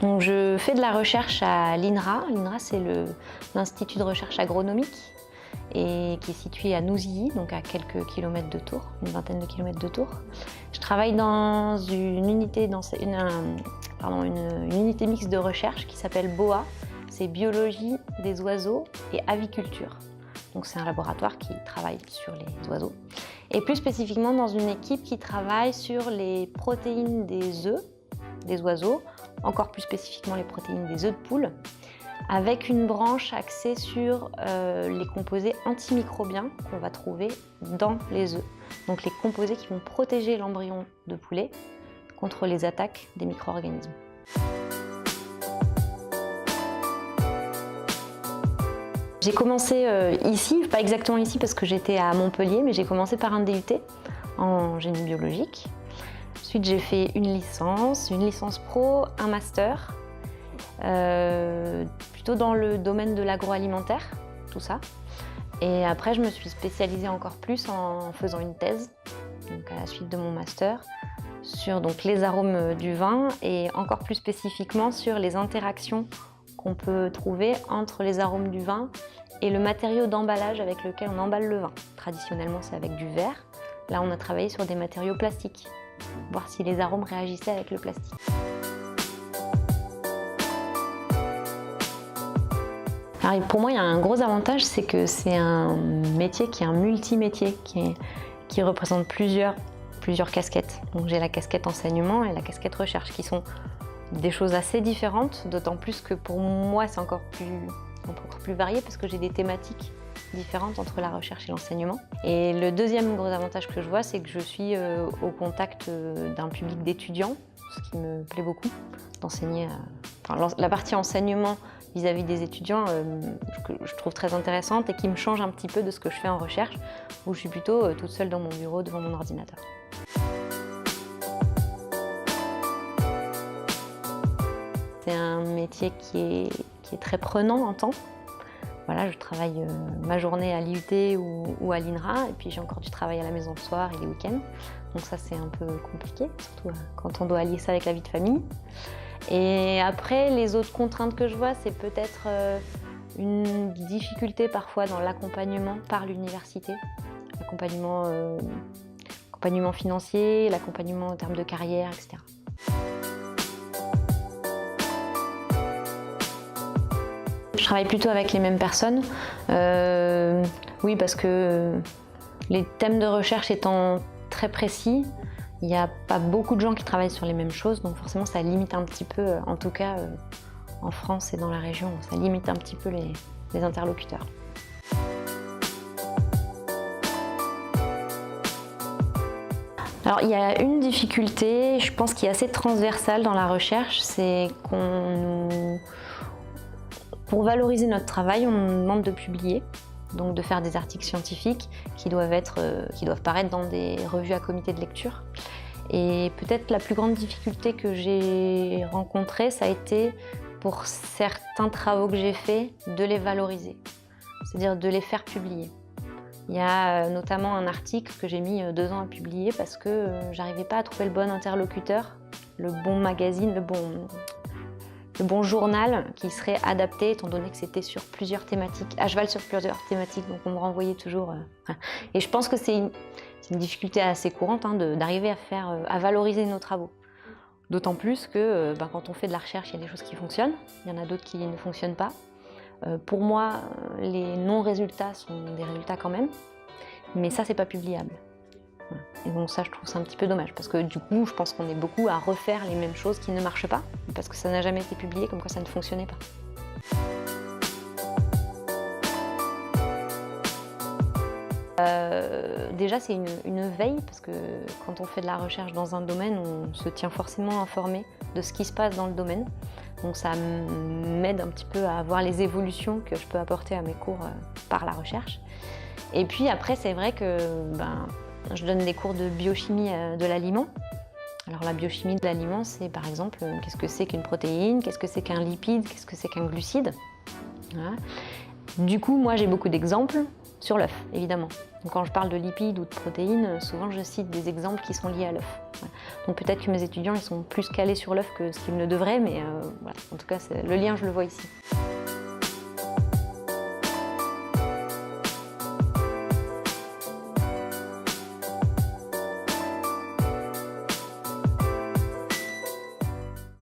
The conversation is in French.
Donc, je fais de la recherche à l'INRA. L'INRA, c'est l'Institut de recherche agronomique et qui est situé à Nouzilly, donc à quelques kilomètres de Tours, une vingtaine de kilomètres de Tours. Je travaille dans une unité mixte de recherche qui s'appelle BOA. C'est biologie des oiseaux et aviculture. Donc c'est un laboratoire qui travaille sur les oiseaux. Et plus spécifiquement dans une équipe qui travaille sur les protéines des œufs des oiseaux, encore plus spécifiquement les protéines des œufs de poule, avec une branche axée sur les composés antimicrobiens qu'on va trouver dans les œufs. Donc les composés qui vont protéger l'embryon de poulet contre les attaques des micro-organismes. J'ai commencé ici, pas exactement ici parce que j'étais à Montpellier, mais j'ai commencé par un DUT en génie biologique. Ensuite j'ai fait une licence pro, un master, plutôt dans le domaine de l'agroalimentaire, tout ça. Et après je me suis spécialisée encore plus en faisant une thèse, donc à la suite de mon master, sur donc, les arômes du vin et encore plus spécifiquement sur les interactions qu'on peut trouver entre les arômes du vin et le matériau d'emballage avec lequel on emballe le vin. Traditionnellement, c'est avec du verre. Là, on a travaillé sur des matériaux plastiques, voir si les arômes réagissaient avec le plastique. Alors, pour moi, il y a un gros avantage, c'est que c'est un métier qui est un multimétier, qui représente plusieurs casquettes. Donc, j'ai la casquette enseignement et la casquette recherche, qui sont des choses assez différentes, d'autant plus que pour moi c'est encore plus varié parce que j'ai des thématiques différentes entre la recherche et l'enseignement. Et le deuxième gros avantage que je vois, c'est que je suis au contact d'un public d'étudiants, ce qui me plaît beaucoup, d'enseigner. La partie enseignement vis-à-vis des étudiants, que je trouve très intéressante et qui me change un petit peu de ce que je fais en recherche, où je suis plutôt toute seule dans mon bureau devant mon ordinateur. C'est un métier qui est très prenant en temps. Voilà, je travaille ma journée à l'IUT ou à l'INRA, et puis j'ai encore du travail à la maison le soir et les week-ends. Donc ça, c'est un peu compliqué, surtout quand on doit allier ça avec la vie de famille. Et après, les autres contraintes que je vois, c'est peut-être une difficulté parfois dans l'accompagnement par l'université. L'accompagnement financier, l'accompagnement en termes de carrière, etc. Je travaille plutôt avec les mêmes personnes. Oui, parce que les thèmes de recherche étant très précis, il n'y a pas beaucoup de gens qui travaillent sur les mêmes choses, donc forcément ça limite un petit peu, en tout cas en France et dans la région, ça limite un petit peu les interlocuteurs. Alors il y a une difficulté, je pense, qui est assez transversale dans la recherche, c'est pour valoriser notre travail, on nous demande de publier, donc de faire des articles scientifiques qui doivent paraître dans des revues à comité de lecture. Et peut-être la plus grande difficulté que j'ai rencontrée, ça a été pour certains travaux que j'ai faits, de les valoriser, c'est-à-dire de les faire publier. Il y a notamment un article que j'ai mis 2 ans à publier parce que j'arrivais pas à trouver le bon interlocuteur, le bon magazine, le bon journal qui serait adapté, étant donné que c'était sur plusieurs thématiques, à cheval sur plusieurs thématiques, donc on me renvoyait toujours. Et je pense que c'est une difficulté assez courante d'arriver à valoriser nos travaux. D'autant plus que quand on fait de la recherche, il y a des choses qui fonctionnent, il y en a d'autres qui ne fonctionnent pas. Pour moi, les non-résultats sont des résultats quand même, mais ça, c'est pas publiable. Et donc ça, je trouve ça un petit peu dommage, parce que du coup, je pense qu'on est beaucoup à refaire les mêmes choses qui ne marchent pas, parce que ça n'a jamais été publié, comme quoi ça ne fonctionnait pas. Déjà, c'est une veille, parce que quand on fait de la recherche dans un domaine, on se tient forcément informé de ce qui se passe dans le domaine. Donc ça m'aide un petit peu à voir les évolutions que je peux apporter à mes cours par la recherche. Et puis après, c'est vrai que je donne des cours de biochimie de l'aliment. Alors la biochimie de l'aliment, c'est par exemple qu'est-ce que c'est qu'une protéine, qu'est-ce que c'est qu'un lipide, qu'est-ce que c'est qu'un glucide. Voilà. Du coup, moi, j'ai beaucoup d'exemples sur l'œuf, évidemment. Donc, quand je parle de lipides ou de protéines, souvent je cite des exemples qui sont liés à l'œuf. Voilà. Donc peut-être que mes étudiants ils sont plus calés sur l'œuf que ce qu'ils ne devraient, mais voilà. En tout cas, le lien, je le vois ici.